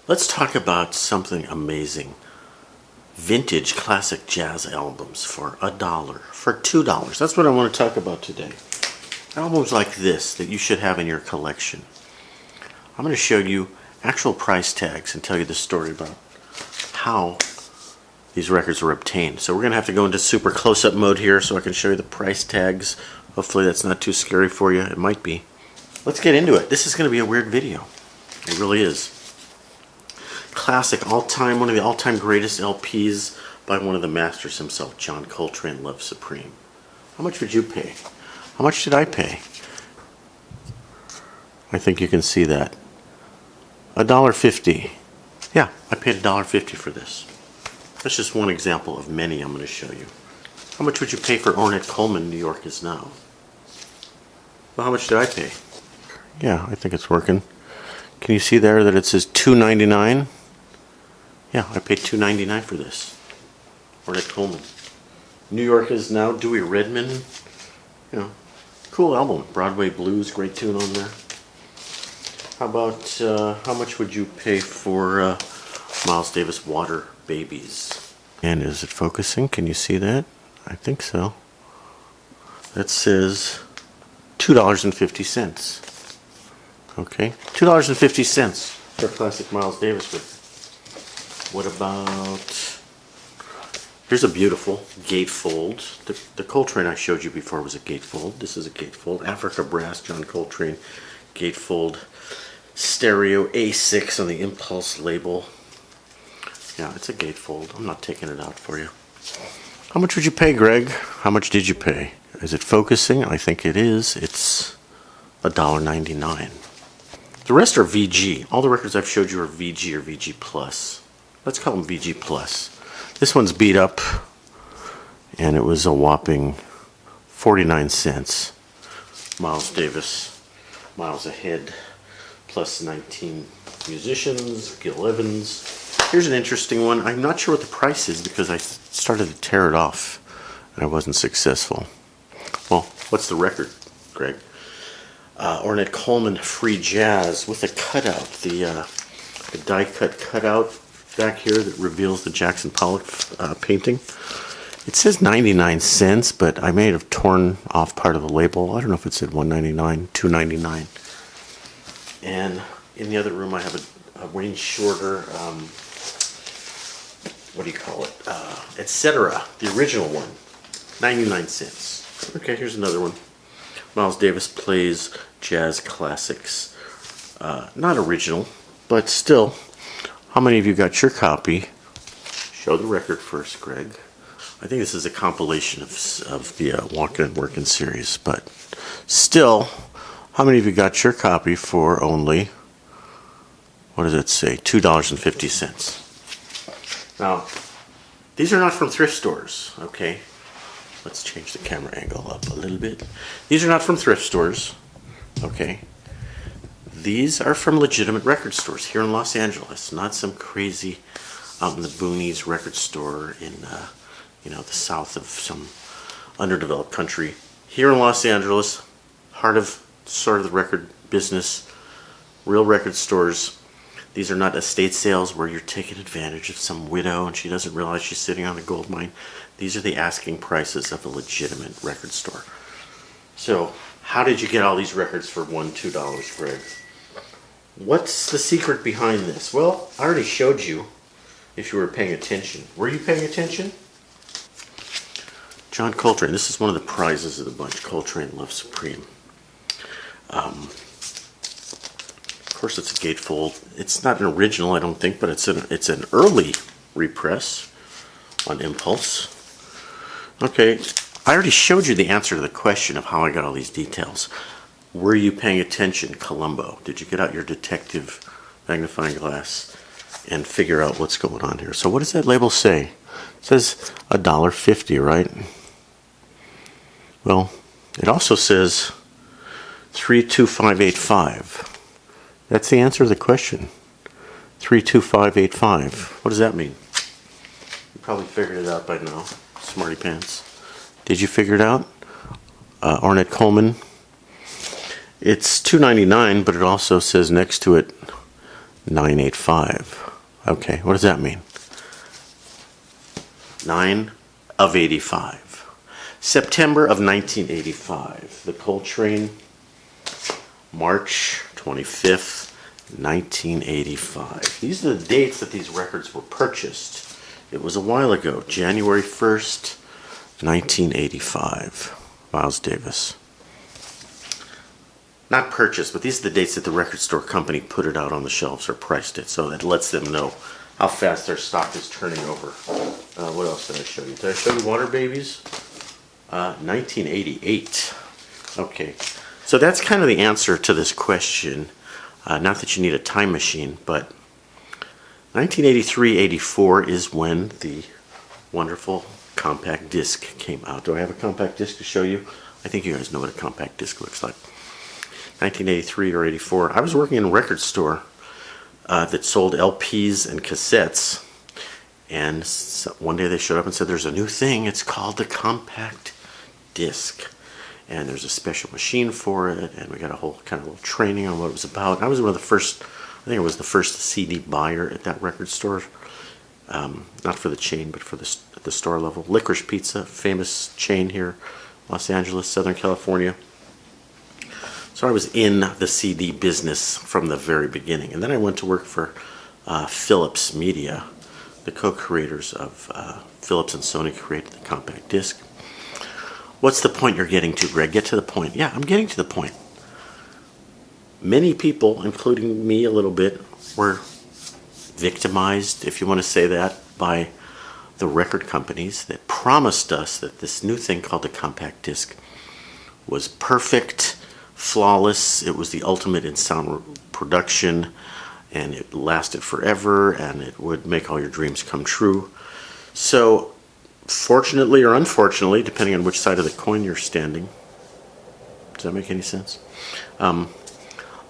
Let's talk about something amazing. Vintage classic jazz albums for $1, for $2. That's what I want to talk about today. Albums like this that you should have in your collection. I'm going to show you actual price tags and tell you the story about how these records were obtained. So we're going to have to go into super close-up mode here so I can show you the price tags. Hopefully that's not too scary for you. It might be. Let's get into it. This is going to be a weird video. It really is. Classic, all-time, one of the all-time greatest LPs by one of the masters himself, John Coltrane, Love Supreme. How much would you pay? How much did I pay? I think you can see that. $1.50. Yeah, I paid $1.50 for this. That's just one example of many I'm going to show you. How much would you pay for Ornette Coleman, New York Is Now? Well, how much did I pay? Yeah, I think it's working. Can you see there that it says $2.99? Yeah, I paid $2.99 for this. Ornette Coleman. New York Is Now, Dewey Redman. You know, cool album. Broadway Blues, great tune on there. How about, how much would you pay for Miles Davis, Water Babies? And is it focusing? Can you see that? I think so. That says $2.50. Okay, $2.50 for a classic Miles Davis record. What about, here's a beautiful gatefold. The Coltrane I showed you before was a gatefold. This is a gatefold. Africa Brass, John Coltrane, gatefold. Stereo A6 on the Impulse label. Yeah, it's a gatefold. I'm not taking it out for you. How much would you pay, Greg? How much did you pay? Is it focusing? I think it is. It's $1.99. The rest are VG. All the records I've showed you are VG or VG Plus. Let's call them VG Plus. This one's beat up, and it was a whopping 49 cents. Miles Davis, miles ahead, plus 19 musicians, Gil Evans. Here's an interesting one. I'm not sure what the price is because I started to tear it off, and I wasn't successful. Well, what's the record, Greg? Ornette Coleman Free Jazz with a cutout, the die-cut cutout back here that reveals the Jackson Pollock painting. It says 99 cents, but I may have torn off part of the label. I don't know if it said $1.99, $2.99. And in the other room I have a Wayne Shorter, what do you call it, etc. The original one, 99 cents. Okay, here's another one. Miles Davis Plays Jazz Classics. Not original, but still. How many of you got your copy? Show the record first, Greg. I think this is a compilation of the Walkin' and Workin' series, but still, how many of you got your copy for only, what does it say, $2.50? Now, these are not from thrift stores, okay? Let's change the camera angle up a little bit. These are not from thrift stores, okay? These are from legitimate record stores here in Los Angeles, not some crazy out in the boonies record store in, you know, the south of some underdeveloped country. Here in Los Angeles, heart of sort of the record business, real record stores. These are not estate sales where you're taking advantage of some widow and she doesn't realize she's sitting on a gold mine. These are the asking prices of a legitimate record store. So, how did you get all these records for $1, $2, Greg? What's the secret behind this? Well, I already showed you if you were paying attention. Were you paying attention? John Coltrane. This is one of the prizes of the bunch. Coltrane Love Supreme. Of course, it's a gatefold. It's not an original, I don't think, but it's an early repress on Impulse. Okay, I already showed you the answer to the question of how I got all these details. Were you paying attention, Columbo? Did you get out your detective magnifying glass and figure out what's going on here? So what does that label say? It says $1.50, right? Well, it also says 32585. That's the answer to the question. 32585. What does that mean? You probably figured it out by now, smarty pants. Did you figure it out? Ornette Coleman. It's $2.99, but it also says next to it 985. Okay, what does that mean? 9 of 85. September of 1985. The Coltrane, March 25th, 1985. These are the dates that these records were purchased. It was a while ago, January 1st, 1985. Miles Davis. Not purchased, but these are the dates that the record store company put it out on the shelves or priced it, so that lets them know how fast their stock is turning over. What else did I show you? Did I show you Water Babies? 1988. Okay, so that's kind of the answer to this question. Not that you need a time machine, but 1983-84 is when the wonderful compact disc came out. Do I have a compact disc to show you? I think you guys know what a compact disc looks like. 1983 or 84. I was working in a record store that sold LPs and cassettes, and one day they showed up and said, there's a new thing, it's called the compact disc, and there's a special machine for it, and we got a whole kind of little training on what it was about. I was one of the first, I think I was the first CD buyer at that record store, not for the chain, but for at the store level. Licorice Pizza, famous chain here, Los Angeles, Southern California. So I was in the CD business from the very beginning. And then I went to work for Philips Media, the co-creators of Philips and Sony created the compact disc. What's the point you're getting to, Greg? Get to the point. Yeah, I'm getting to the point. Many people, including me a little bit, were victimized, if you want to say that, by the record companies that promised us that this new thing called the compact disc was perfect, flawless, it was the ultimate in sound production, and it lasted forever, and it would make all your dreams come true. So, fortunately or unfortunately, depending on which side of the coin you're standing, does that make any sense? A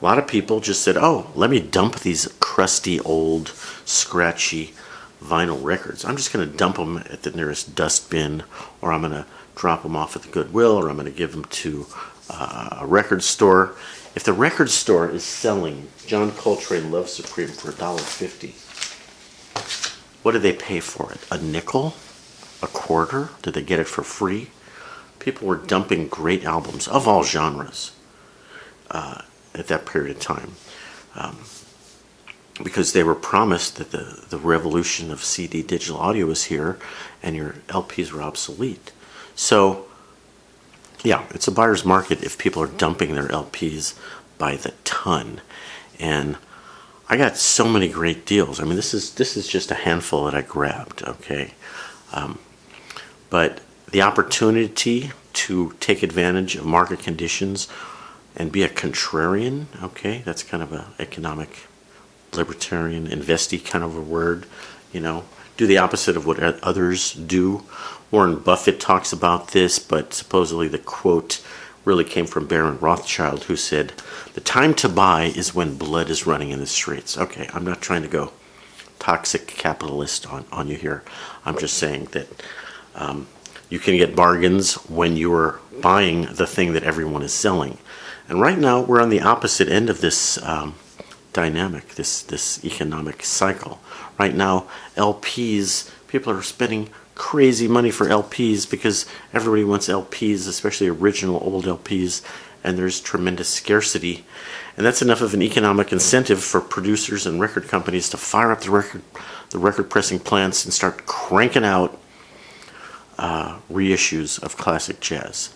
lot of people just said, oh, let me dump these crusty, old, scratchy vinyl records. I'm just going to dump them at the nearest dust bin, or I'm going to drop them off at the Goodwill, or I'm going to give them to a record store. If the record store is selling John Coltrane Love Supreme for $1.50, what did they pay for it? A nickel? A quarter? Did they get it for free? People were dumping great albums of all genres at that period of time because they were promised that the revolution of CD digital audio was here and your LPs were obsolete. So yeah, it's a buyer's market if people are dumping their LPs by the ton. And I got so many great deals. I mean, this is just a handful that I grabbed, okay? But the opportunity to take advantage of market conditions and be a contrarian, okay? That's kind of an economic, libertarian, investy kind of a word, you know? Do the opposite of what others do. Warren Buffett talks about this, but supposedly the quote really came from Baron Rothschild, who said, the time to buy is when blood is running in the streets. Okay, I'm not trying to go toxic capitalist on you here. I'm just saying that you can get bargains when you're buying the thing that everyone is selling. And right now, we're on the opposite end of this dynamic, this economic cycle. Right now, LPs, people are spending crazy money for LPs because everybody wants LPs, especially original old LPs, and there's tremendous scarcity. And that's enough of an economic incentive for producers and record companies to fire up the record pressing plants and start cranking out reissues of classic jazz.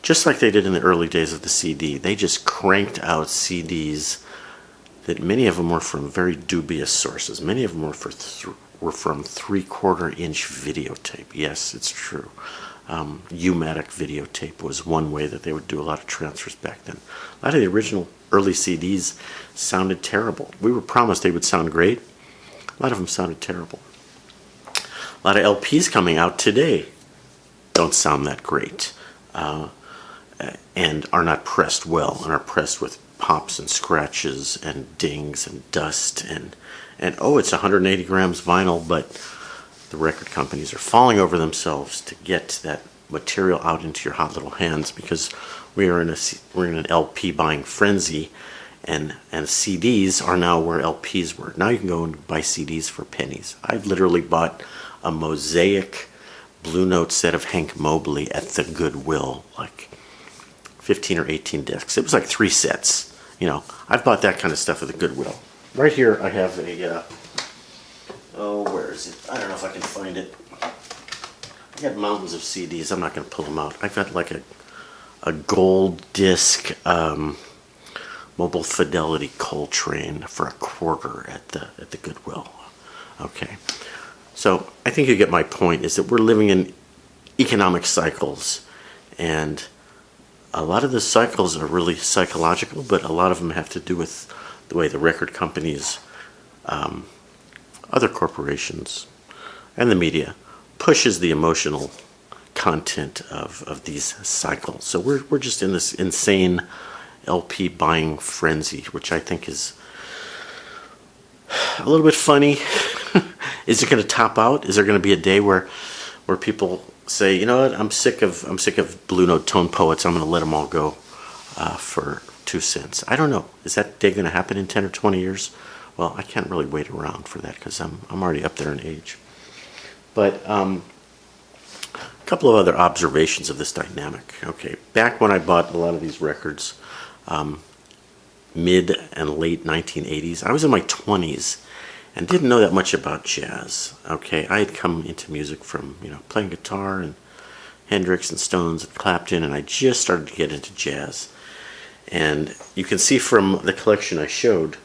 Just like they did in the early days of the CD. They just cranked out CDs that many of them were from very dubious sources. Many of them were from 3/4 inch videotape. Yes, it's true. U-matic videotape was one way that they would do a lot of transfers back then. A lot of the original early CDs sounded terrible. We were promised they would sound great. A lot of them sounded terrible. A lot of LPs coming out today don't sound that great and are not pressed well and are pressed with pops and scratches and dings and dust and oh, it's 180 grams vinyl, but the record companies are falling over themselves to get that material out into your hot little hands because we're in an LP buying frenzy, and CDs are now where LPs were. Now you can go and buy CDs for pennies. I've literally bought a Mosaic Blue Note set of Hank Mobley at the Goodwill, like 15 or 18 discs. It was like 3 sets. You know, I've bought that kind of stuff at the Goodwill. Right here I have a, oh, where is it? I don't know if I can find it. I got mountains of CDs. I'm not going to pull them out. I've got like a gold disc Mobile Fidelity Coltrane for $1 at the Goodwill. Okay, so I think you get my point. Is that we're living in economic cycles, and a lot of the cycles are really psychological, but a lot of them have to do with the way the record companies, other corporations, and the media pushes the emotional content of these cycles. So we're just in this insane LP buying frenzy, which I think is a little bit funny. Is it going to top out? Is there going to be a day where people say, you know what, I'm sick of Blue Note tone poets. I'm going to let them all go for 2 cents. I don't know. Is that day going to happen in 10 or 20 years? Well, I can't really wait around for that because I'm already up there in age. But a couple of other observations of this dynamic. Okay, back when I bought a lot of these records, mid and late 1980s, I was in my 20s and didn't know that much about jazz. Okay, I had come into music from, you know, playing guitar and Hendrix and Stones and Clapton, and I just started to get into jazz. And you can see from the collection I showed,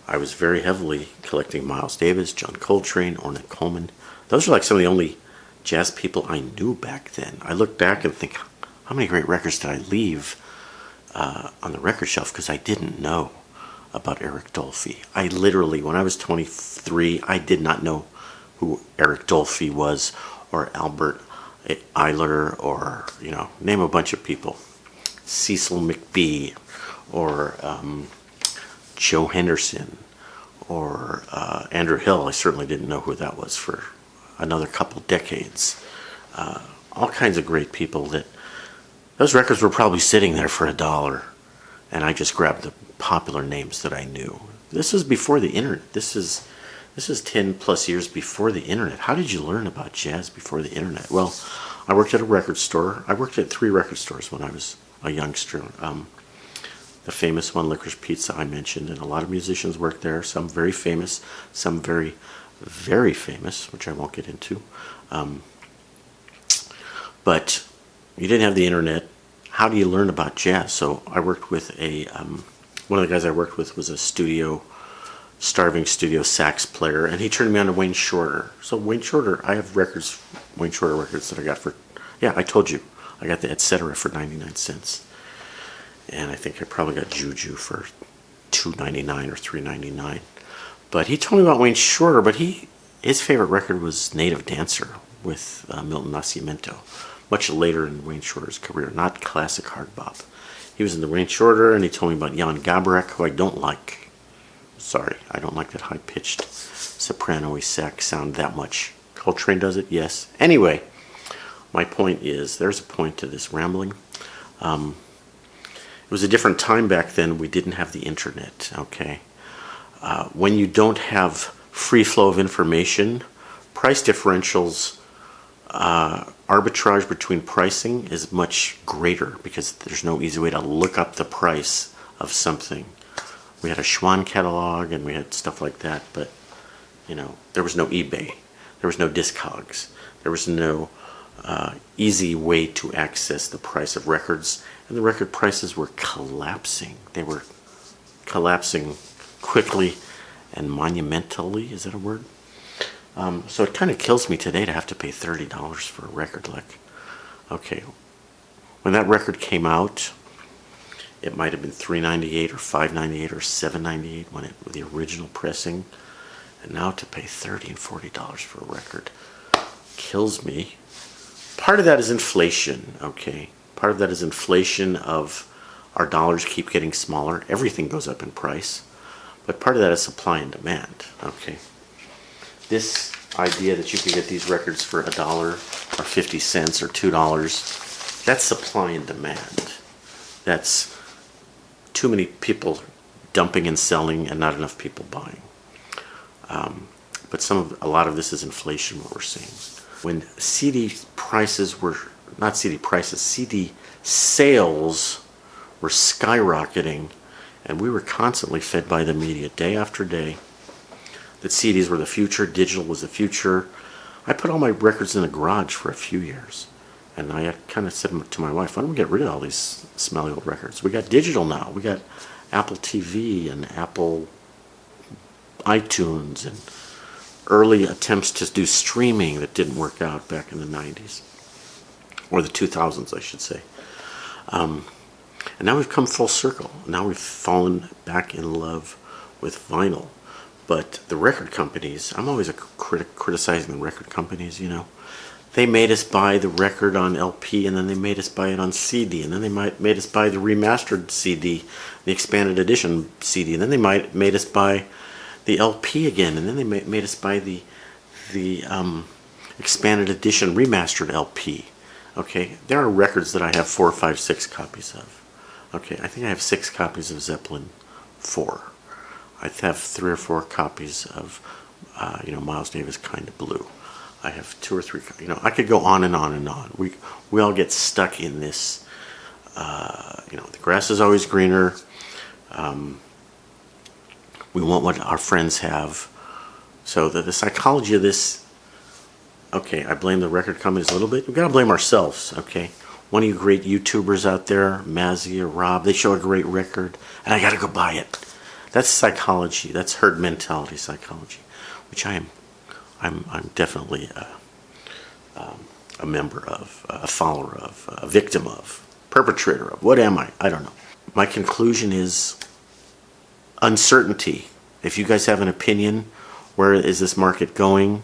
I was very heavily collecting Miles Davis, John Coltrane, Ornette Coleman. Those are like some of the only jazz people I knew back then. I look back and think, how many great records did I leave on the record shelf because I didn't know about Eric Dolphy. I literally, when I was 23, I did not know who Eric Dolphy was, or Albert Eiler, or, you know, name a bunch of people. Cecil McBee, or Joe Henderson, or Andrew Hill. I certainly didn't know who that was for another couple decades. All kinds of great people that those records were probably sitting there for $1, and I just grabbed the popular names that I knew. This was before the internet. This is 10 plus years before the internet. How did you learn about jazz before the internet? Well, I worked at a record store. I worked at 3 record stores when I was a youngster. The famous one, Licorice Pizza, I mentioned, and a lot of musicians worked there. Some very famous, some very, very famous, which I won't get into. But you didn't have the internet. How do you learn about jazz? So I worked with one of the guys I worked with was a starving studio sax player, and he turned me on to Wayne Shorter. So Wayne Shorter, I have Wayne Shorter records that I got for, yeah, I told you, I got the Etc. for 99 cents. And I think I probably got Juju for $2.99 or $3.99. But he told me about Wayne Shorter, but his favorite record was Native Dancer with Milton Nascimento, much later in Wayne Shorter's career, not classic hard bop. He was in the Wayne Shorter, and he told me about Jan Gabarek, who I don't like. Sorry, I don't like that high-pitched soprano-y sax sound that much. Coltrane does it, yes. Anyway, my point is, there's a point to this rambling. It was a different time back then. We didn't have the internet, okay? When you don't have free flow of information, price differentials, arbitrage between pricing is much greater because there's no easy way to look up the price of something. We had a Schwann catalog and we had stuff like that, but, you know, there was no eBay. There was no Discogs. There was no easy way to access the price of records, and the record prices were collapsing. They were collapsing quickly and monumentally. Is that a word? So it kind of kills me today to have to pay $30 for a record. Like, okay, when that record came out, it might have been $3.98 or $5.98 or $7.98 when it was the original pressing, and now to pay $30 and $40 for a record kills me. Part of that is inflation, okay? Part of that is inflation of our dollars keep getting smaller. Everything goes up in price. But part of that is supply and demand, okay? This idea that you could get these records for $1 or 50 cents or $2, that's supply and demand. That's too many people dumping and selling and not enough people buying. But a lot of this is inflation, what we're seeing. When CD prices were, not CD prices, CD sales were skyrocketing, and we were constantly fed by the media day after day that CDs were the future, digital was the future. I put all my records in the garage for a few years, and I kind of said to my wife, why don't we get rid of all these smelly old records? We got digital now. We got Apple TV and Apple iTunes and early attempts to do streaming that didn't work out back in the 90s, or the 2000s, I should say. And now we've come full circle. Now we've fallen back in love with vinyl. But the record companies, I'm always a criticizing the record companies, you know. They made us buy the record on LP, and then they made us buy it on CD, and then they made us buy the remastered CD, the expanded edition CD, and then they made us buy the LP again, and then they made us buy the expanded edition remastered LP. Okay, there are records that I have 4, 5, 6 copies of. Okay, I think I have 6 copies of Zeppelin 4. I have 3 or 4 copies of, Miles Davis Kind of Blue. I have 2 or 3. I could go on and on and on. We all get stuck in this. The grass is always greener. We want what our friends have. So the psychology of this. Okay, I blame the record companies a little bit. We've got to blame ourselves. Okay, one of you great YouTubers out there, Mazzy or Rob, they show a great record, and I got to go buy it. That's psychology. That's herd mentality psychology, which I'm definitely a member of, a follower of, a victim of, perpetrator of. What am I? I don't know. My conclusion is uncertainty. If you guys have an opinion, where is this market going?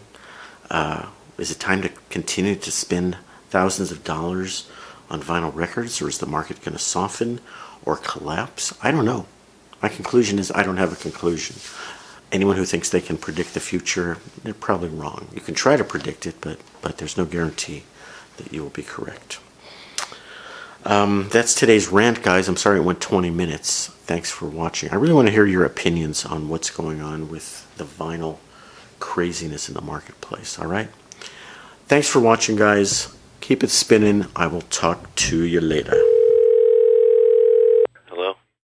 Is it time to continue to spend thousands of dollars on vinyl records, or is the market going to soften or collapse? I don't know. My conclusion is I don't have a conclusion. Anyone who thinks they can predict the future, they're probably wrong. You can try to predict it, but there's no guarantee that you will be correct. That's today's rant, guys. I'm sorry it went 20 minutes. Thanks for watching. I really want to hear your opinions on what's going on with the vinyl craziness in the marketplace, all right? Thanks for watching, guys. Keep it spinning. I will talk to you later.